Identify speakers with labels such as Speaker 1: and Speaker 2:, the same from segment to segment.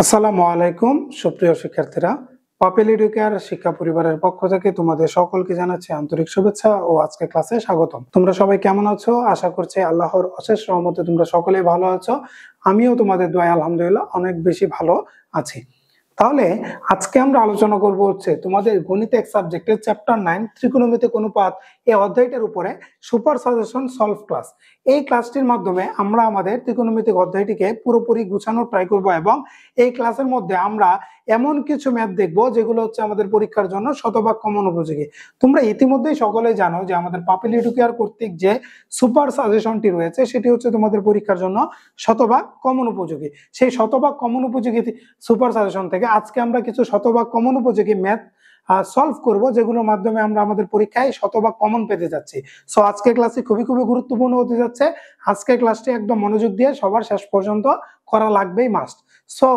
Speaker 1: আসসালামু আলাইকুম সুপ্রিয় শিক্ষার্থীরা, পাপেল এডুকেয়ার শিক্ষা পরিবারের পক্ষ থেকে তোমাদের সকলকে জানাচ্ছি আন্তরিক শুভেচ্ছা ও আজকে ক্লাসে স্বাগতম। তোমরা সবাই কেমন আছো? আশা করছি আল্লাহর অশেষ রহমতে তোমরা সকলেই ভালো আছো। আমিও তোমাদের দোয়ায় আলহামদুলিল্লাহ অনেক বেশি ভালো আছি। তাহলে আজকে আমরা আলোচনা করব হচ্ছে তোমাদের গণিত এক সাবজেক্টের চ্যাপ্টার 9 ত্রিকোণমিতিক অনুপাত এই অধ্যায়টার উপরে সুপার সাজেশন সলভ ক্লাস। এই ক্লাসটির মাধ্যমে আমরা আমাদের ত্রিকোণমিতিক অধ্যায়টিকে পুরোপুরি গুছানোর ট্রাই করব এবং এই ক্লাসের মধ্যে আমরা এমন কিছু ম্যাথ দেখব যেগুলো হচ্ছে আমাদের পরীক্ষার জন্য শতভাগ কমন উপযোগী। তোমরা ইতিমধ্যেই সকলেই জানো যে আমাদের পাপেল এডুকেয়ার কর্তৃক যে সুপার সাজেশনটি রয়েছে সেটি হচ্ছে তোমাদের পরীক্ষার জন্য শতভাগ কমন উপযোগী। সেই শতভাগ কমন উপযোগী সুপার সাজেশন থেকে আজকে আমরা কিছু শতভাগ কমন উপযোগী ম্যাথ সলভ করব, যেগুলোর মাধ্যমে আমরা আমাদের পরীক্ষায় শতভাগ কমন পেতে যাচ্ছি। সো আজকের ক্লাসটি খুবই গুরুত্বপূর্ণ হতে যাচ্ছে। আজকের ক্লাসটি একদম মনোযোগ দিয়ে সবার শেষ পর্যন্ত করা লাগবেই মাস্ট। সো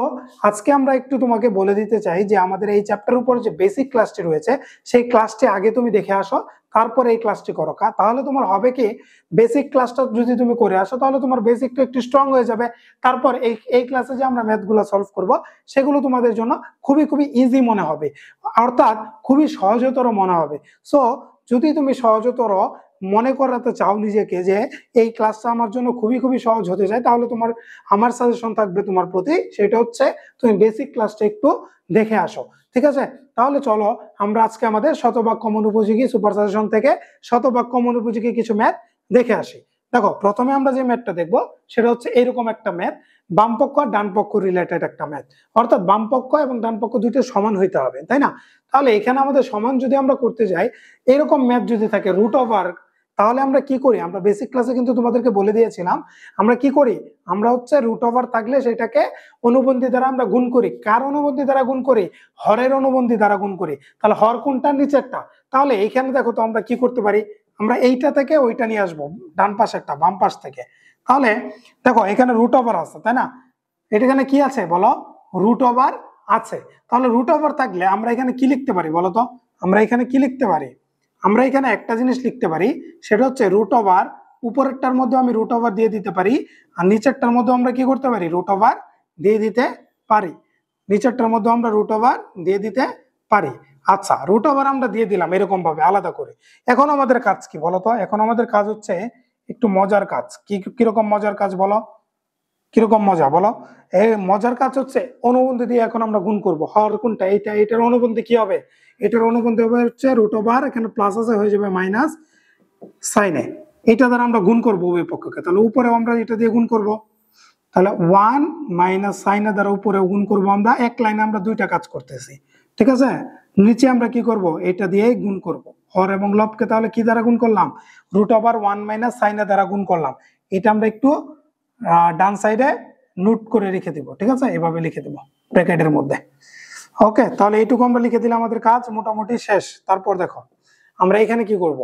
Speaker 1: আজকে আমরা একটু তোমাকে বলে দিতে চাই যে আমাদের এই চ্যাপ্টার উপর যে বেসিক ক্লাসটি রয়েছে সেই ক্লাসটি আগে তুমি দেখে আসো, তারপরে এই ক্লাসটি করো। তাহলে তোমার হবে কি, বেসিক ক্লাসটা যদি তুমি করে আসো তাহলে তোমার বেসিকটা একটু স্ট্রং হয়ে যাবে। তারপর এই ক্লাসে যে আমরা ম্যাথগুলো সলভ করব সেগুলো তোমাদের জন্য খুবই ইজি মনে হবে, অর্থাৎ খুবই সহজতর মনে হবে। সো যদি তুমি সহজতর মনে করাতে চাও নিজেকে যে এই ক্লাসটা আমার জন্য খুবই সহজ হতে যায়, তাহলে আমার সাজেশন থাকবে তোমার প্রতি, সেটা হচ্ছে তুমি বেসিক ক্লাসটা একটু দেখে আসো। ঠিক আছে, তাহলে চলো আমরা আজকে আমাদের শতভাগ কমন উপযোগী সুপার সাজেশন থেকে শতভাগ কমন উপযোগী কিছু ম্যাথ দেখে আসি। দেখো, প্রথমে আমরা যে ম্যাথটা দেখবো সেটা হচ্ছে এরকম একটা ম্যাথ, বাম পক্ষ আর ডান পক্ষ রিলেটেড একটা ম্যাথ, অর্থাৎ বাম পক্ষ এবং ডান পক্ষ দুইটা সমান হইতে হবে, তাই না? তাহলে এখানে আমাদের সমান যদি আমরা করতে যাই, এরকম ম্যাথ যদি থাকে রুট ওভার, তাহলে আমরা কি করি? আমরা বেসিক ক্লাসে কিন্তু তোমাদেরকে বলে দিয়েছিলাম আমরা কি করি। আমরা হচ্ছে রুট ওভার থাকলে সেটাকে অনুবন্ধী দ্বারা আমরা গুণ করি। কার অনুবন্ধী দ্বারা গুণ করি? হরের অনুবন্ধী দ্বারা গুণ করি। তাহলে হর কোনটা? নিচেরটা। তাহলে এইখানে দেখো তো আমরা কি করতে পারি, আমরা এইটা থেকে ওইটা নিয়ে আসবো, ডান পাশেরটা বাম পাশ থেকে। তাহলে দেখো এখানে রুট ওভার আছে, তাই না? এটা এখানে কি আছে বলো? রুট ওভার আছে। তাহলে রুট ওভার থাকলে আমরা এখানে কি লিখতে পারি বলো তো? আমরা এখানে কি লিখতে পারি? আমরা এখানে একটা জিনিস লিখতে পারি, সেটা হচ্ছে রুট ওভার, উপরেরটার মধ্যে আমি রুট ওভার দিয়ে দিতে পারি, আর নিচেরটার মধ্যে আমরা কি করতে পারি? রুট ওভার দিয়ে দিতে পারি। নিচেরটার মধ্যে আমরা রুট ওভার দিয়ে দিতে পারি। আচ্ছা, রুট ওভার আমরা দিয়ে দিলাম এরকম ভাবে আলাদা করে। এখন আমাদের কাজ কি বলতো? এখন আমাদের কাজ হচ্ছে একটু মজার কাজ। কিরকম মজার কাজ বলো? কিরকম মজা বলো? এই মজার কাজ হচ্ছে অনুবন্ধী দিয়ে এখন আমরা গুণ করব। হর কোনটা? এটার অনুবন্ধী কি হবে? এটার অনুবন্ধী হবে হচ্ছে রুট ওভার, এখানে প্লাস আছে হয়ে যাবে মাইনাস সাইনে। এটা দ্বারা আমরা গুণ করবো উভয় পক্ষকে। তাহলে উপরে আমরা এটা দিয়ে গুণ করব, তাহলে 1 মাইনাস সাইনে দ্বারা উপরে গুণ করব। আমরা এক লাইনে আমরা দুইটা কাজ করতেছি, ঠিক আছে? নিচে আমরা কি করব? এটা দিয়ে গুণ করব হর এবং লবকে। তাহলে কি দ্বারা গুণ করলাম? রুট ওভার 1 মাইনাস সাইনে দ্বারা গুণ করলাম। এটা আমরা একটু ডান সাইডে নোট করে রেখে দিব, ঠিক আছে? এভাবে লিখে দেব ব্র্যাকেটের মধ্যে। ওকে, তাহলে এইটুকু আমরা লিখে দিলে আমাদের কাজ মোটামুটি শেষ। তারপর দেখো আমরা এখানে কি করব।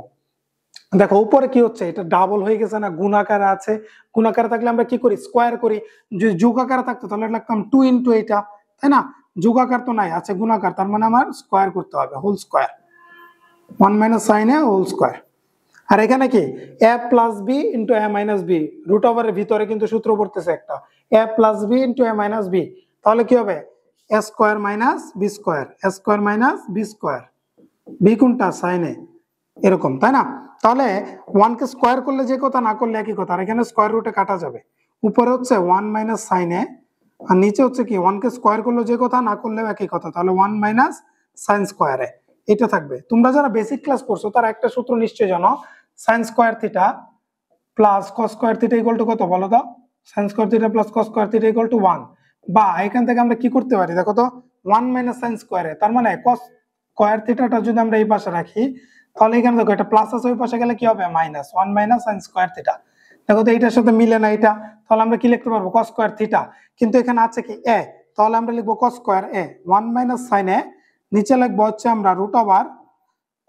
Speaker 1: দেখো উপরে কি হচ্ছে, এটা ডাবল হয়ে গেছে না, গুণ আকারে আছে। গুণ আকারে থাকলে আমরা কি করি? স্কোয়ার করি। যদি যোগ আকারে থাকতো তাহলে লিখতাম 2 ইন্টু এটা, তাই না? যোগ আকার তো নাই, আছে গুণ আকার, তার মানে আমার স্কোয়ার করতে হবে, whole square, 1 minus sine A whole square. আর এখানে কি? a plus B into a minus B, root ওভারের ভিতরে কিন্তু সূত্র পড়তেছে একটা, a plus B into a minus B. তাহলে কি হবে? a square minus B square, a square minus B square. B কোনটা? সাইনে, এরকম, তাই না? তাহলে 1 কে স্কোয়ার করলে যে কথা, না করলে একই কথা। আর এখানে স্কোয়ার রুটে কাটা যাবে। উপরে হচ্ছে 1 মাইনাস সাইনে, আর নিচে হচ্ছে কি 1 কে স্কোয়ার করলে যে কথা, না করলেও একই কথা। তাহলে 1 মাইনাস সাইন স্কোয়ারে এটা থাকবে। তোমরা যারা বেসিক ক্লাস করছো তারা একটা সূত্র নিশ্চয় জানো, sine square theta plus cos square theta equal to কত বলো তো? Sine square theta plus cos square theta equal to 1। বা এখান থেকে আমরা কি করতে পারি দেখো তো, 1 মাইনাস সাইন স্কোয়ারে, তার মানে কস স্কোয়ার থিটাটা যদি আমরা এই পাশে রাখি, তাহলে এখানে দেখো এটা প্লাস আছে, ওই পাশে গেলে কি হবে? Minus 1 minus sine square theta. দেখো তো এইটার সাথে মিলে না এটা, তাহলে আমরা কি লিখতে পারবো? Cos square theta. কিন্তু এখানে আছে কি এ, তাহলে আমরা লিখবো কস স্কোয়ার এ। 1 মাইনাস সাইন এ, নিচে লিখবো হচ্ছে আমরা রুট ওভার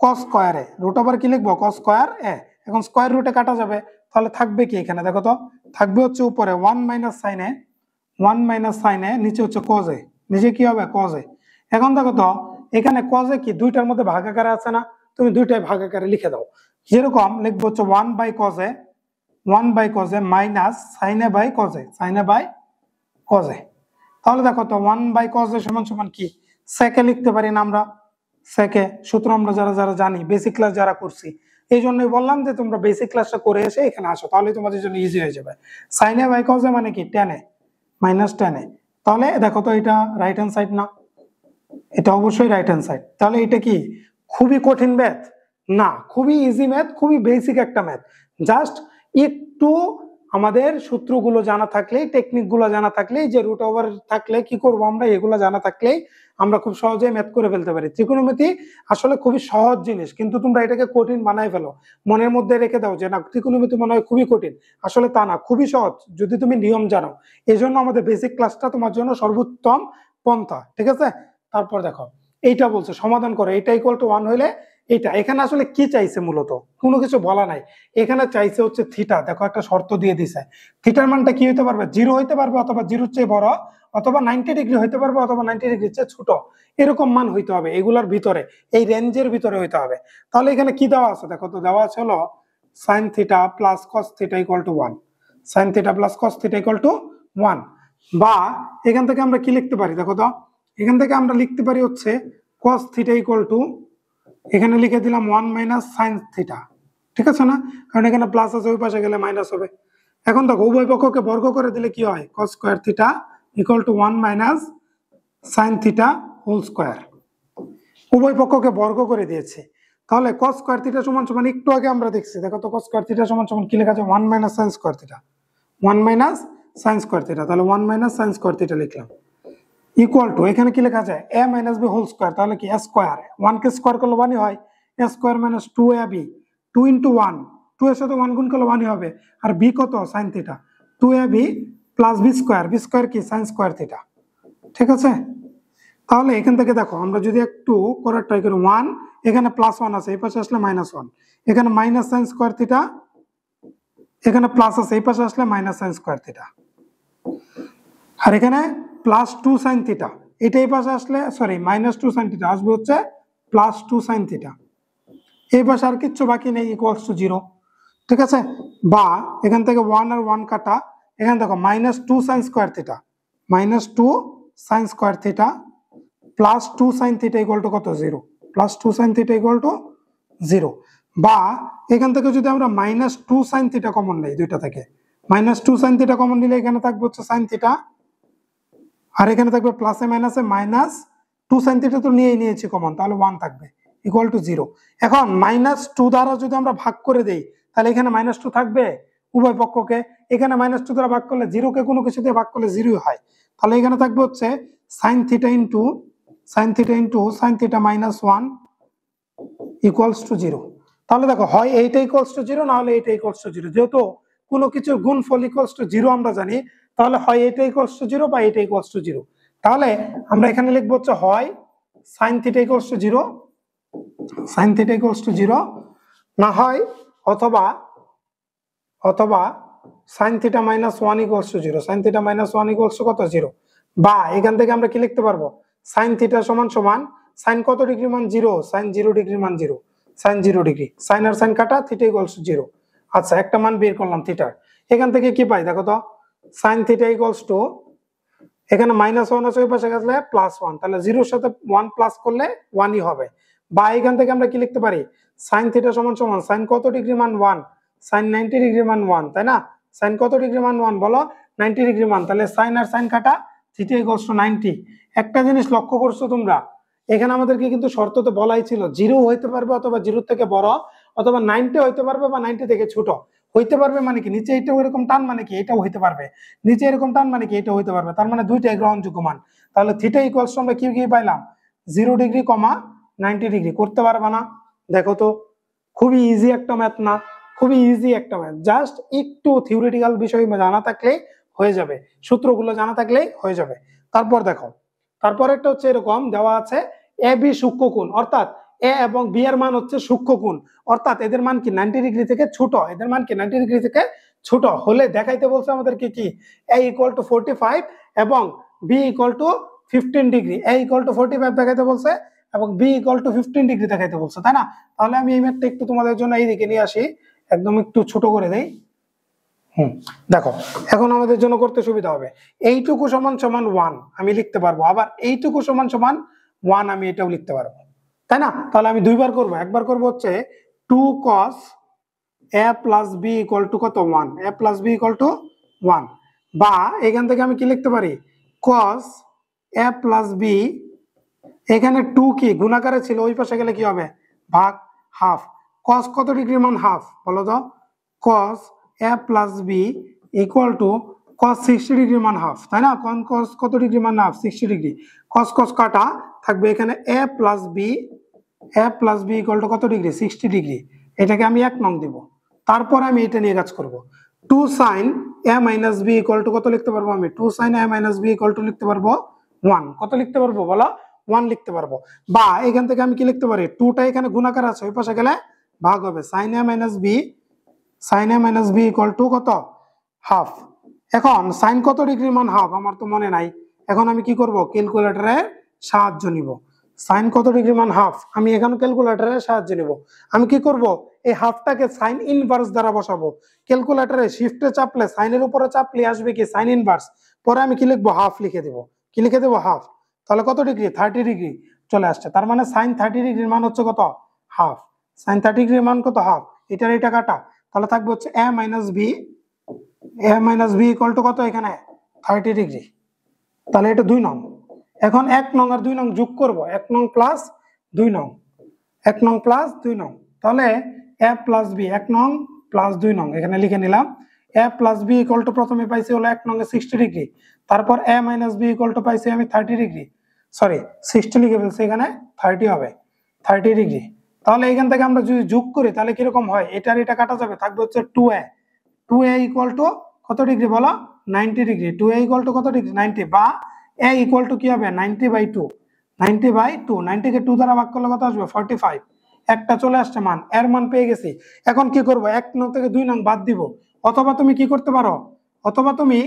Speaker 1: কস স্কোয়ার এ। রুট ওভার কি লিখবো? কস স্কোয়ার এ। এখন স্কোয়ার রুটে কাটা যাবে, তাহলে থাকবে কি এখানে দেখো তো? থাকবে হচ্ছে উপরে 1 মাইনাস সাইন এ, 1 মাইনাস সাইন এ, নিচে হচ্ছে কজ এ। নিচে কি হবে? কজ এ। এখন দেখো তো এখানে কজ এ কি দুইটার মধ্যে ভাগাকারে আছে না? তুমি দুইটাই ভাগাকারে লিখে দাও। যেরকম লিখবো হচ্ছে 1 by cos A, 1 by cos A minus sine A by cos A, sine A by cos A. তাহলে দেখো তো 1/cos a সমান সমান কি, সেকে লিখতে পারি না আমরা, সেকে সূত্র আমরা যারা যারা জানি, বেসিক ক্লাস যারা করছি, এই জন্যই বললাম যে তোমরা বেসিক ক্লাসটা করে এসে এখানে আসো, তাহলে তোমাদের জন্য ইজি হয়ে যাবে। sin a by cos a মানে কি, tan a minus tan a। তাহলে দেখো তো এটা রাইট হ্যান্ড সাইড না, এটা অবশ্যই রাইট হ্যান্ড সাইড। তাহলে এটা কি খুবই কঠিন ম্যাথ না, খুবই ইজি ম্যাথ, খুবই বেসিক একটা ম্যাথ। জাস্ট একটু আমাদের সূত্রগুলো জানা থাকলেই, টেকনিক গুলো জানা থাকলেই, যে রুট ওভার থাকলে কি করব আমরা, এগুলো জানা থাকলেই আমরা খুব সহজেই ম্যাথ করে ফেলতে পারি। ত্রিকোণমিতি আসলে খুবই সহজ জিনিস, কিন্তু তোমরা এটাকে কঠিন বানাই ফেলো, মনের মধ্যে রেখে দাও যে না ত্রিকোণমিতি মনে হয় খুবই কঠিন। আসলে তা না, খুবই সহজ যদি তুমি নিয়ম জানো। এই জন্য আমাদের বেসিক ক্লাসটা তোমার জন্য সর্বোত্তম পন্থা, ঠিক আছে। তারপর দেখো এইটা বলছে সমাধান করে, এটা ইকুয়াল টু 1 হইলে এটা, এখানে আসলে কি চাইছে, মূলত কোনো কিছু বলা নাই, এখানে চাইছে হচ্ছে থিটা। দেখো একটা শর্ত দিয়ে দিছে, থিটার মানটা কি হইতে পারবে, 0 হইতে পারবে, অথবা 0 চেয়ে বড়, অথবা 90 ডিগ্রি হইতে পারবে, অথবা 90 ডিগ্রি চেয়ে ছোট, এরকম মান হইতে হবে, এগুলার ভিতরে, এই রেঞ্জের ভিতরে হইতে হবে। তাহলে এখানে কি দেওয়া আছে, দেখো তো দেওয়া আছে হলো sin theta plus cos theta equal to 1, sin theta plus cos theta equal to 1। বা এখান থেকে আমরা কি লিখতে পারি, দেখো তো এখান থেকে আমরা লিখতে পারি হচ্ছে cos থিটা ইকুয়াল টু, এখানে লিখে দিলাম 1 মাইনাস সাইন থিটা, ঠিক আছে না, কারণ এখানে প্লাস আছে, ওই পাশে গেলে মাইনাস হবে। এখন দেখো উভয় পক্ষকে বর্গ করে দিলে কি হয়, cos square theta equal to 1 minus sine theta whole square, উভয় পক্ষকে বর্গ করে দিয়েছে। তাহলে cos স্কয়ার থিটা সমান সমান, একটু আগে আমরা দেখছি, দেখো তো cos স্কয়ার থিটা সমান সমান কি লেখা আছে, 1 minus sine square theta, 1 minus sine square theta, তাহলে 1 মাইনাস সাইন স্কয়ার থিটা লিখলাম, ইকুয়াল টু এখানে কি লেখা যায়, a minus B whole square, তাহলে কি a স্কয়ার, 1 কে স্কয়ার করলে 1 হয়, a square minus 2ab, 2 into 1, 2 এর সাথে 1 গুণ করলে 1 হবে, আর b কত sin theta, 2ab plus b square কি sin স্কয়ার থিটা, ঠিক আছে। তাহলে এখান থেকে দেখো আমরা যদি একটু করার ট্রাই করি, 1 এখানে প্লাস 1 আছে, এই পাশে আসলে মাইনাস 1, এখানে মাইনাস sin স্কয়ার থিটা, এখানে প্লাস আছে, এই পাশে আসলে মাইনাস sin স্কয়ার থিটা, আর এখানে প্লাস 2 সাইন থিটা, এটাই পাশে আসলে সরি মাইনাস 2 সাইন থিটা আসবে হচ্ছে প্লাস 2 সাইন থিটা, এই পাশে আর কিচ্ছু বাকি নেই, ইকুয়ালস টু 0, ঠিক আছে। বা এখান থেকে 1 আর 1 কাটা, এখানে দেখো minus 2 sign square theta, minus 2 sign square theta plus 2 sine theta equal to কত, 0, plus 2 sine theta equal two 0। বা এখান থেকে যদি আমরা মাইনাস 2 সাইন থিটা কমন নেই, দুইটা থেকে মাইনাস 2 সাইন থিটা কমন নিলে এখানে থাকবে হচ্ছে সাইন থিটা, আর এখানে থাকবে প্লাসে মাইনাসে মাইনাস 2 সাইন থিটা তো নিয়েছি কমন, তাহলে 1 থাকবে ইকুয়াল টু 0। এখন মাইনাস 2 দ্বারা যদি আমরা ভাগ করে দেই, তাহলে এখানে মাইনাস 2 থাকবে উভয় পক্ষকে, এখানে মাইনাস 2 দ্বারা ভাগ করলে 0 কে কোনো কিছু দিয়ে ভাগ করলে 0 হয়, তাহলে এখানে থাকবে হচ্ছে sine theta into sine theta minus 1 equals to 0। তাহলে দেখো হয় এইটা ইকুয়ালস টু 0, না হলে এইটা ইকুয়ালস টু 0, যেহেতু কোনো কিছুর গুণফল ইকুয়ালস টু 0 আমরা জানি, তাহলে হয় এটা ইকুয়ালস টু 0 বা এটা ইকুয়ালস টু 0। তাহলে আমরা এখানে লিখবো হচ্ছে হয় sin theta equals to 0, sin theta equals to 0, না হয় অথবা sin theta minus 1 equals to 0, sin theta minus 1 equals to কত, 0। বা এখান থেকে আমরা কি লিখতে পারবো, sin থিটা সমান সমান sin কত ডিগ্রি মান 0, sin 0 ডিগ্রি মান 0, sin 0 ডিগ্রি, sin আর sin কাটা, থিটা ইকুয়ালস টু 0। আচ্ছা একটা মান বের করলাম থিটার, এখান থেকে কি পাই দেখো তো, sin থিটা ইকুয়ালস টু, এখানে মাইনাস 1 আছে, ওই পাশে গেলে প্লাস 1, তাহলে 0 এর সাথে 1 প্লাস করলে 1 ই হবে। বা এখান থেকে আমরা কি লিখতে পারি, sin থিটা সমান সমান sin কত ডিগ্রি মান 1, sin 90 ডিগ্রি মান 1, তাই না, sin কত ডিগ্রি মান 1 বলো, 90 ডিগ্রি মান, তাহলে sin আর sin কাটা, থিটা ইকুয়ালস টু 90। একটা জিনিস লক্ষ্য করছো তোমরা, এখানে আমাদেরকে কিন্তু শর্ততে বলাই ছিল 0 হইতে পারবে অথবা 0 থেকে বড়, অথবা 90 হইতে পারবে বা 90 থেকে ছোট। হইতে পারবে মানে কি, নিচে এটাও এরকম টান মানে কি এটাও হইতে পারবে, নিচে এরকম টান মানে কি এটাও হইতে পারবে, তার মানে দুইটাই গ্রহণযোগ্য মান। তাহলে থিটা ইকুয়ালস টু আমরা কি কি পাইলাম, 0 ডিগ্রি কমা 90 ডিগ্রি। করতে পারবে না, দেখো তো খুবই ইজি একটা ম্যাথ না, খুবই ইজি একটা ম্যাথ, জাস্ট একটু থিওরিটিক্যাল বিষয় জানা থাকলেই হয়ে যাবে, সূত্রগুলো জানা থাকলেই হয়ে যাবে। তারপর দেখো, তারপর একটা হচ্ছে এরকম দেওয়া আছে এ বি সূক্ষ্মকোণ, অর্থাৎ এ এবং বি এর মান হচ্ছে সূক্ষ্মকোণ, অর্থাৎ এদের মান কি 90 ডিগ্রি থেকে ছোট, এদের মান কি 90 ডিগ্রি থেকে ছোট হলে দেখাইতে বলছে আমাদেরকে কি, a ইকুয়াল টু 45 এবং b equal to 15 degree, a equal to 45 দেখাইতে বলছে এবং b ইকুয়াল টু 15 ডিগ্রি দেখাইতে বলছে, তাই না। তাহলে আমি এই ম্যাথটা একটু তোমাদের জন্য এইদিকে নিয়ে আসি, একদম একটু ছোট করে দেই, দেখো এখন আমাদের জন্য করতে সুবিধা হবে, এইটুকু সমান সমান 1 আমি লিখতে পারবো, আবার এইটুকু সমান সমান 1 আমি এটাও লিখতে পারবো, তাই না? তাহলে আমি দুইবার করব, একবার করব হচ্ছে 2 cos a plus B equal to কত 1, a plus B equal to 1, বা এখান থেকে আমি কি লিখতে পারি cos a প্লাস বি, এখানে 2 কি গুণাকারে ছিল, ওই পাশে গেলে কি হবে ভাগ, হাফ। cos কত ডিগ্রি মান হাফ বলো তো, cos a plus B equal to cos 60 degree মান হাফ, তাই না? cos কত ডিগ্রি মান হাফ 60 ডিগ্রি, cos cos কাটা থাকবে এখানে a plus B equal to কত ডিগ্রি 60 ডিগ্রি, এটাকে আমি 1 নং দিব, তারপরে আমি এটা নিয়ে কাজ করব। 2 sin a minus B equal to কত লিখতে পারবো আমি, 2 sin a minus B equal to লিখতে পারবো 1, কত লিখতে পারবো বলো 1 লিখতে পারবো। বা এখান থেকে আমি কি লিখতে পারি, 2টা এখানে গুণাকার আছে, ওই পাশে গেলে ভাগ হবে, sin a minus B equal to কত হাফ। এখন sin কত ডিগ্রি মান হাফ আমার তো মনে নাই, এখন আমি কি করব ক্যালকুলেটরের সাহায্য নিব। sin কত ডিগ্রি মান হাফ আমি এখন ক্যালকুলেটরের সাহায্য নিব, আমি কি করব এই হাফটাকে sin ইনভার্স দ্বারা বসাবো, ক্যালকুলেটরে শিফটে চাপলে সাইনের উপরে চাপলে আসবে কি sin ইনভার্স, পরে আমি কি লিখবো হাফ লিখে দেব, কি লিখে দেব হাফ, তাহলে কত ডিগ্রি 30 ডিগ্রি চলে আসছে, তার মানে sin 30 ডিগ্রির মান হচ্ছে কত হাফ, sin 30 ডিগ্রির মান কত হাফ, এটার এটা কাটা, তাহলে থাকবে হচ্ছে a minus B equal to কত এখানে 30 ডিগ্রি, তাহলে এটা 2 নং। এখন 1 নং আর 2 নং যোগ করব, 1 নং প্লাস 2 নং, 1 নং প্লাস 2 নং, তাহলে a প্লাস বি 1 নং প্লাস 2 নং এখানে লিখে নিলাম। a plus B equal to প্রথমে পাইছি হলো 1 নং এ 60 ডিগ্রি, তারপর a minus B equal to পাইছি আমি 30 ডিগ্রি, সরি 60 লিখে ফেলছি, এখানে 30 হবে 30 ডিগ্রি। তাহলে এখান থেকে আমরা যদি যোগ করি তাহলে কিরকম হয়, এটার এটা কাটা যাবে, থাকবে হচ্ছে 2a ইকুয়াল টু কত ডিগ্রি বলো 90 ডিগ্রি, 2a ইকুয়াল টু কত ডিগ্রি 90, বা a ইকুয়াল টু কি হবে 90/2, 90 কে 2 দ্বারা ভাগ করলে কত আসবে 45, একটা চলে আসছে মান, এর মান পেয়ে গেছি। এখন কি করব 1 নং থেকে 2 নং বাদ দিব, অথবা তুমি কি করতে পারো, অথবা তুমি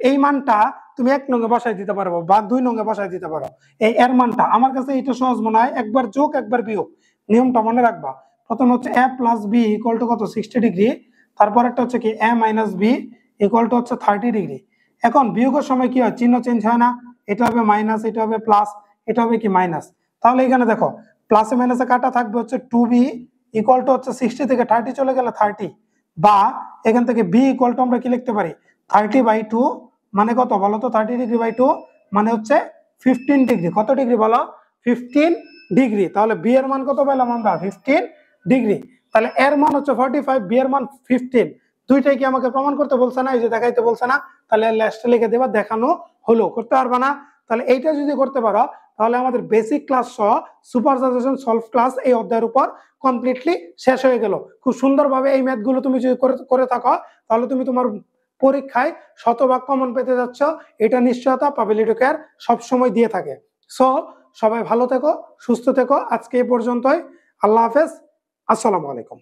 Speaker 1: এই মানটা তুমি 1 নং এ বসাই দিতে পারো বা 2 নং এ বসাই দিতে পারো, এই এর মানটা আমার কাছে এটা সহজ মনে হয়, একবার যোগ একবার বিয়োগ, নিয়মটা মনে রাখবা। প্রথম হচ্ছে a plus B equal to কত 60 ডিগ্রি, তারপর একটা হচ্ছে কি a minus B equal to হচ্ছে 30 ডিগ্রি। এখন বিয়োগের সময় কি হয় চিহ্ন চেঞ্জ হয় না, এটা হবে মাইনাস, এটা হবে প্লাস, এটা হবে কি মাইনাস, তাহলে এখানে দেখো প্লাসে মাইনাসে কাটা থাকবে হচ্ছে 2b ইকুয়াল টু হচ্ছে 60 থেকে 30 চলে গেলে 30, বা এখান থেকে b ইকুয়াল টু আমরা কি লিখতে পারি 30/2, মানে কত বলো তো 30 ডিগ্রি বাই 2 মানে হচ্ছে 15 ডিগ্রি, কত ডিগ্রি বলো 15 ডিগ্রি, তাহলে b এর মান কত পেলাম আমরা 15 ডিগ্রি, তাহলে এর মান হচ্ছে 45, b এর মান 15, দুইটাই কি আমাকে প্রমাণ করতে বলছে না, এই যে দেখাইতে বলছে না, তাহলে লাস্টে লিখে দেবা দেখানো হলো, করতে পারবা না? তাহলে এইটা যদি করতে পারো তাহলে আমাদের বেসিক ক্লাস সহ সুপার সাজেশন সলভ ক্লাস এই অধ্যায়ের উপর কমপ্লিটলি শেষ হয়ে গেল। খুব সুন্দরভাবে এই ম্যাথগুলো তুমি যদি করে থাকো তাহলে তুমি তোমার পরীক্ষায় শতভাগ কমন পেতে যাচ্ছ, এটা নিশ্চয়তা পাবেল এডুকেয়ার সবসময় দিয়ে থাকে। সো সবাই ভালো থেকো, সুস্থ থেকো, আজকে এই পর্যন্তই, আল্লাহ হাফেজ, আসসালামু আলাইকুম।